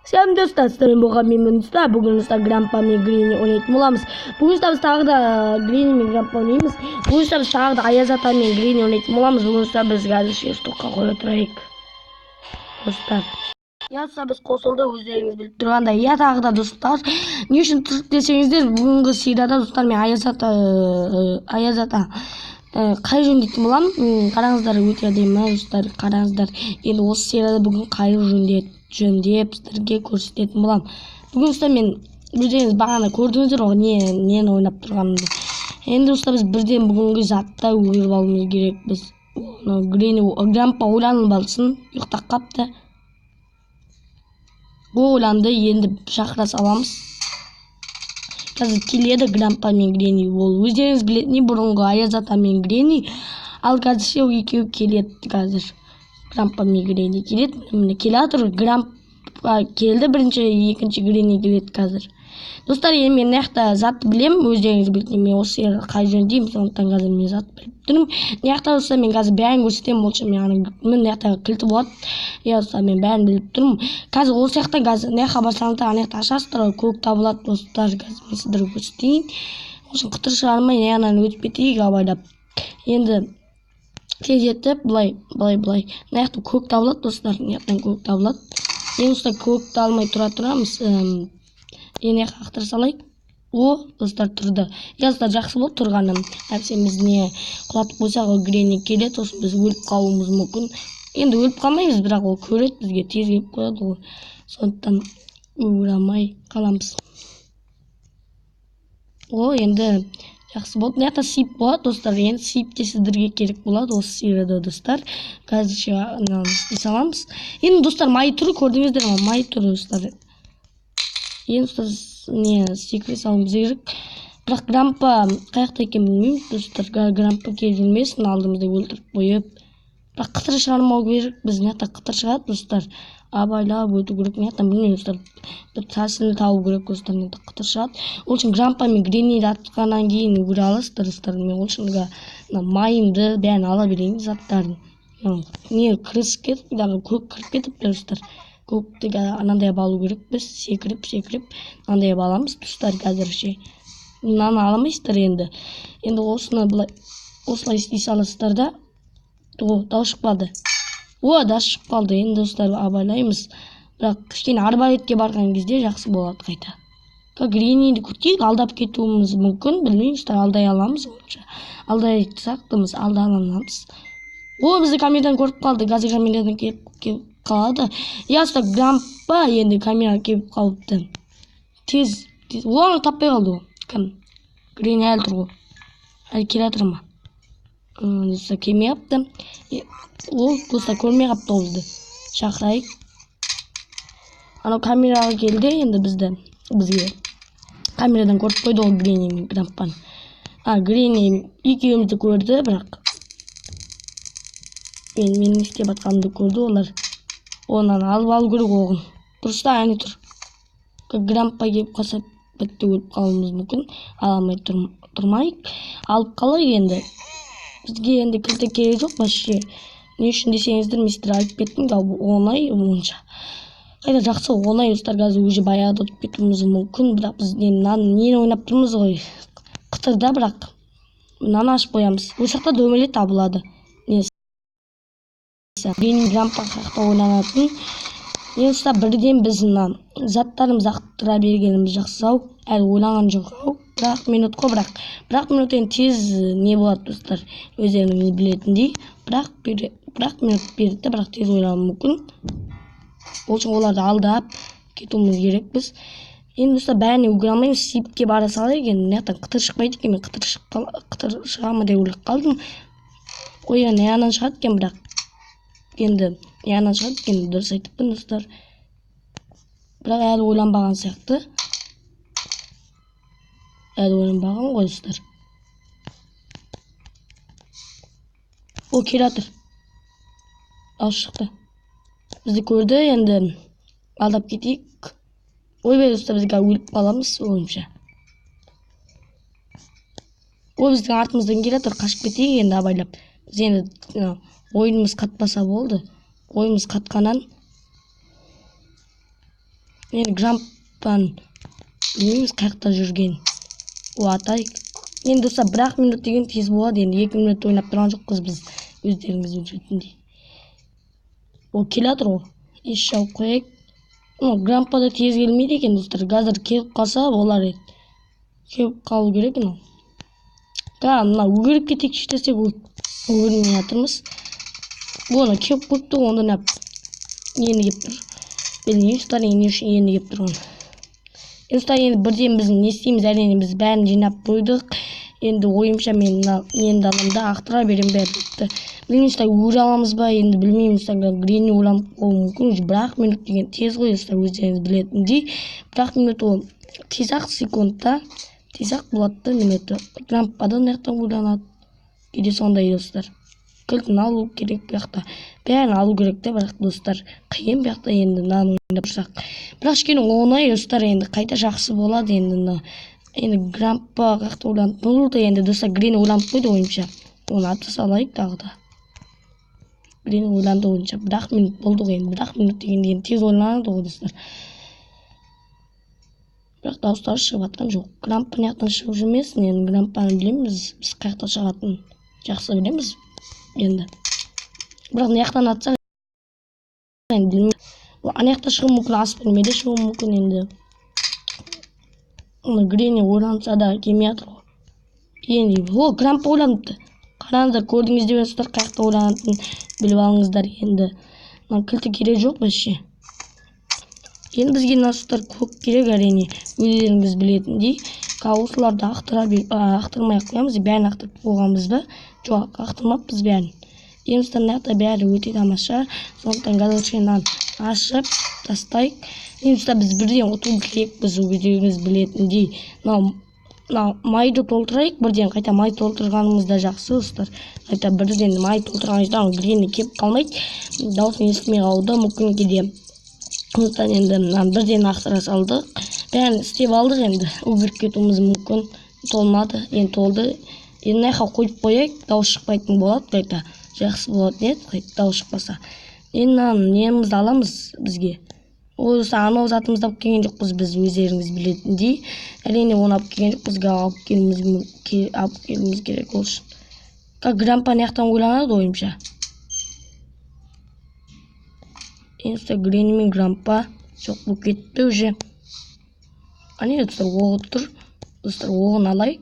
Всем достар, сіздермен болған мен ұста. Бүгін ұста Грампа мен Грини ойнайтын боламыз. Бүгін ұста біз тағы да Грини мен Грампа ойнаймыз. Бүгін ұста біз тағы да Аяз ата мен Грини ойнайтын боламыз. Бүгін ұста біз қазір шестокқа қоя тұрайық. Достар. Я ұста біз қосылды, өздеріңіз біліп тұрғандай. Я тағы да достар. Не үшін тұрып десеңіздер, бүгінгі серияда достар мен Аяз ата қай жөндейтін болам. Қараңыздар, өте әдемі достар, қараңыздар. Енді осы серияда бүгін қай жөндеп сіздерге көрсететін болам. Бүгін ұста мен өздеріңіз бағана көрдіңіздер ғой нені ойнап тұрғанымды. Енді ұста біз бірден бүгінгі затты өріп алуымыз керек. Біз Грампа ойланбасын, ұйықтап қапты. Ол ойланды, енді шақыра саламыз. Қазір келеді Грампа мен Грини. Ол өздеріңіз білетіндей бұрынғы Аяз ата мен Грини. Ал қазір екеуі келеді. Қазір Грампа мен Грини келеді. Міне келатыр. Грампа келді, бірінші, екінші Грини келеді қазір. Достар, енді мен неяқта затты білем, өздеріңіз білетіндей. Мен осы жерді қай жөндеймін, сондықтан қазір мен затты біліп тұрмын. Неяқта болса мен қазір бәрін көрсетемін, болшы мен неяқта кілті болады. Я болса мен бәрін біліп тұрмын. Қазір осы жақта қазір неяққа барсаңыздар, неяқта ашасыздар, көк табылады достар. Қазір мен сіздерге көрсетейін. Осы қытыр шығармай неяқынан өтіп кетейік абайлап. Енді тез етіп былай. Неяқта көк табылады достар, неяқтан көк табылады. Ең ұста көкті алмай тұрамыз. Ене қақтыр салайық. Достар тұрды. Достар жақсы болып тұрғаным. Әпсеміз не құлатып қойсақ, ол Грини келеді, сосын біз өліп қалуымыз мүмкін. Енді өліп қалмаймыз, бірақ ол көреді, бізге тез келіп қояды ғой. Сондықтан өлмей қаламыз. Енді жақсы болды. Неяқта сип болады достар. Енді сип те сіздерге керек болады осы серияда достар. Қазір саламыз. Енді достар, май түрі көрдіңіздер ме? Май түрі достар. Енді достар секрет салуымыз керек. Бірақ Грампа қаяқта екен білмеймін достар. Грампа келіп жүрмесін, алдымызда өлтіріп қойып. Бірақ қытыр шығармау керек. Біз неяқта қытыр шығады достар. Абайлап өту керек. Неяқта білмеймін достар. Бір тәсілін табу керек достар. Неяқта қытыр шығады. Ол үшін Грампа мен Грини атқаннан кейін өре аласыздар достар. Мен ол үшін майымды бәрін ала берейін заттарын. Не кірісіп кетіп, көк кіріп кетіп достар. Көкті анандай балу керек. Біз секіріп анандай баламыз достар. Қазір мынаны аламайсыздар енді. Енді осылай істей саласыздар да. Дау шықпады. Дау шығып қалды. Енді достар абайлаймыз. Бірақ кішкене арбалетке барған кезде жақсы болады қайта. Гриниді күтейік, алдап кетуіміз мүмкін. Білмеймін, достар, алдай аламыз. Алдай сақтымыз, алдай аламыз. Бізді камерадан көріп қалды. Қазір камерадан келіп қалады. Яста Грампа енді камера келіп қалыпты. Тез. Оны таппай қалды. Кім? Грини әлі тұр ғой. Әлі келе жатыр ма? Достар келмей қапты. Достар көрмей қапты ол бізді. Шақырайық. Анау камераға келді енді бізге. Камерадан көріп қойды ол Грини мен Грампаны. Грини екеумізді көрді, бірақ мен не істеп жатқанымды көрді олар. Онан алып алу керек оғын. Дұрыста әне тұр. Грампа келіп қалса бітті өліп қалуымыз мүмкін. Аламай тұрмайық. Алып қалайық енді. Бізге енді кілті керек жоқ башке. Не үшін десеңіздер, мистер айтып кеттім. Оңай онша. Қайда жақсы оңай достар, қазір уже баяғыда ұтып кетуіміз мүмкін. Бірақ біз нені ойнап тұрмыз ғой. Қытырда бірақ. Мынаны ашып қоямыз. Ол жақта дөмеле табылады. Грини Грампа қақта ойнанатын. Енді бірден біз заттарымыз ақтыра бергеніміз жақсы-ау. Әлі ойланған жоқ-ау. Бірақ минут қой, бірақ минут енді тез не болады достар. Өздеріңіз білетіндей. Бірақ минут берді, бірақ тез ойлану мүмкін. Ол үшін оларды алдап кетуіміз керек біз. Енді достар бәріне өгіре алмаймыз. Сипке бара салайық. Енді неяқтан қытыр шықпайды екен. Мен қытыр шығамы деп ойлап қалдым. Неяқынан шығады екен, бірақ енді неяқынан шығады екен, дұрыс айтыппын достар. Бірақ әлі ойланбаған сияқты. Әлі ойланбаған ғой достар. Келе жатыр. Шықты. Бізді көрді, енді алдап кетейік. Ойбай достар, бізге өліп қаламыз ойымша. Біздің артымыздан келе жатыр, қашып кетейік енді абайлап. Біз енді ойынымыз қатпаса болды. Ойымыз қатқанан Енді грампан білмейміз қаяқта жүрген. Атайық. Енді достар 1 минут деген тез болады. Енді 2 минут ойнап тұрған жоқпыз біз өздеріңіз білетіндей. Ол келатыр ғой. Еш жауып қояйық. Грампада тез келмейді екен достар. Қазір келіп қалса болар еді. Келіп қалу керек мынау. Мына өгірікке текшітесек өгірмей жатырмыз. Оны келіп қойыпты, онда не енді келіп тұр. Білмеймін, ұстар енді келіп тұр оны. Ұстар енді бірден біздің не істейміз, әрине біз бәрін жинап қойдық. Енді ойымша мен енді адамда ақтыра берем бәрі. Білмеймін, ұстар өре аламыз ба, енді білмеймін, ұстар грени ойланып қою мүмкін. 1 минут деген тез ғой, ұстар өздеріңіз білетіндей. 1 минут ол тез-ақ секундта, тез-ақ болады минуты. Грампадан аяқтан ойланады. Кейде сондай достар. Кілтін алу керек бұяқта. Бәрін алу керек те, бірақ достар қиын бұяқта енді нанын ойнап тұрсақ. Бірақ кішкене оңай достар, енді қайта жақсы болады енді. Енді грампа қаяқта ойланып болды, енді достар грени ойланып қойды ойымша. Оны ата салайық тағы да. Грени ойланды ойынша. 1 минут болды ғой енді. 1 минут деген тез ойланады ғой достар. Бірақ дауыстары шығып атқан жоқ. Грампа неяқтан шығып жүрмесін, енді грампаны білеміз, біз қаяқта шығатын жақсы білеміз. Енді бірақ неяқтан атсақ енді білмеймін. Анаяқта шығу мүмкін, ас бөлмеде шығу мүмкін енді. Грени ойланса да келмей жатыр ғой. Енді грампа ойланыпты. Қараңыздар, көрдіңіздер достар, қаяқта ойланатынын біліп алыңыздар енді. Кілті керек жоқ бізше. Енді бізге достар көк керек әрине, өздеріңіз білетіндей. Осыларды ақтырмай қоямыз, бәрін ақтырып қойғанбыз ба? Жоқ, ақтырмаппыз бәрін. Емістер нақта бәрі өте тамаша. Сондықтан газыршеннан ашып тастайық. Емістер біз бірден ұту керекпіз, өздеріңіз білетіндей. Майды толтырайық, бірден қайта май толтырғанымызда жақсы достар. Қайта бірден май толтырғанымызда грени кеп қалмайды. Даусын естімей қалуды мүмкін кейде. Сондықтан енді бірден ақтыра салдық. Бәрін істеп алдық енді. Өгіріп кетуіміз мүмкін. Толмады, енді толды. Енді наяққа қойып қояйық, дауыс шықпайтын болады, қайта жақсы болады не, қайта дауыс шықпаса. Енді немізді аламыз бізге. Ол анау затымызды алып келген жоқпыз біз, өздеріңіз білетіндей. Әрине оны алып келген жоқпыз, алып келуіміз керек ол үшін. Грампа неяқтан ойланады ойымша. Енді грени мен грампа жоқ болып кетті уже. Әне достар оғы тұр. Достар оғын алайық.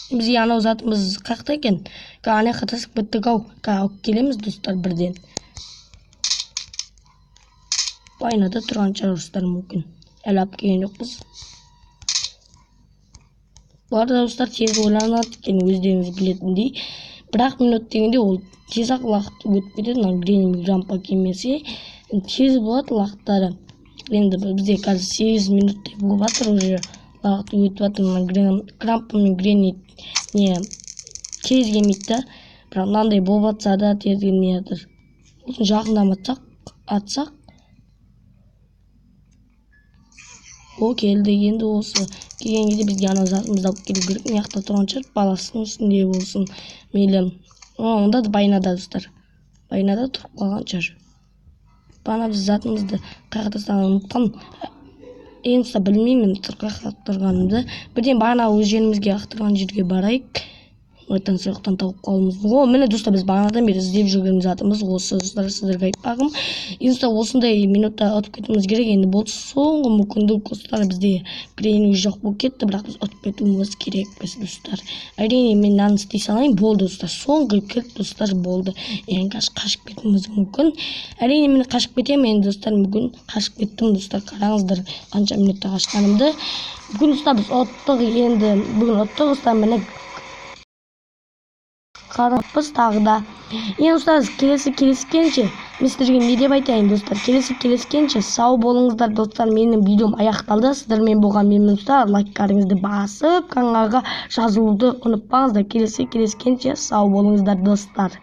Бізге анау затымыз қақта екен. Ане қатасық біттік ау. Алып келеміз достар бірден. Байнада тұрған шығар мүмкін. Әлі алып келген жоқпыз. Бұлар да достар тез ойланады екен, өздеріңіз білетіндей. 1 минут дегенде ол тез-ақ уақыт өтіп кетеді. Грени грампа келмесе тез болады уақыттары. Енді бізде қазір 8 минуттай болып жатыр уже. Уақыт өтіп жатыр. Грампа мен грени тез келмейді. Бірақ мынандай болып жатса да тез келмей жатыр. Осын жақындаматсақ, атсақ. О келді, енді осы келген кезде бізге ана затымызды алып келу керек. Неяқта тұрған шығар, баласының үстінде болсын. Мейлі. Онда да байнада достар. Байнада тұрып қалған шығар. Бана біз затымызды қаяқта тастағанын ұмытқан. Енді білмеймін қаяқта тұрғанымды. Бірден бана өз жерімізге ақтырған жерге барайық. Ойтан соқтан тауып қалуымыз. Міне достар, біз бағанадан бері іздеп жүрген затымыз осы достар, сіздерге айтпағым. Енді осындай минутта ұтып кетуіміз керек. Енді болды соңғы мүмкіндік достар, бізде грени жоқ болып кетті, бірақ біз ұтып кетуіміз керек біз достар. Әрине мен нан істей салайын, болды достар. Соңғы кілт достар болды. Енді қашып кетуіміз мүмкін. Әрине мен қашып кетемін, енді достар мүмкін қашып кеттім достар. Қараңыздар қанша минутта қашқанымды. Бүгін достар біз ұттық, енді бүгін ұттық достар, міне қараппыз тағы да. Енді достар, келескенше мен сіздерге не деп айтайын достар, келескенше сау болыңыздар достар. Менің видеом аяқталды. Сіздермен болған мен достар, лайктарыңызды басып, каналға жазылуды ұмытпаңыздар. Келескенше сау болыңыздар достар.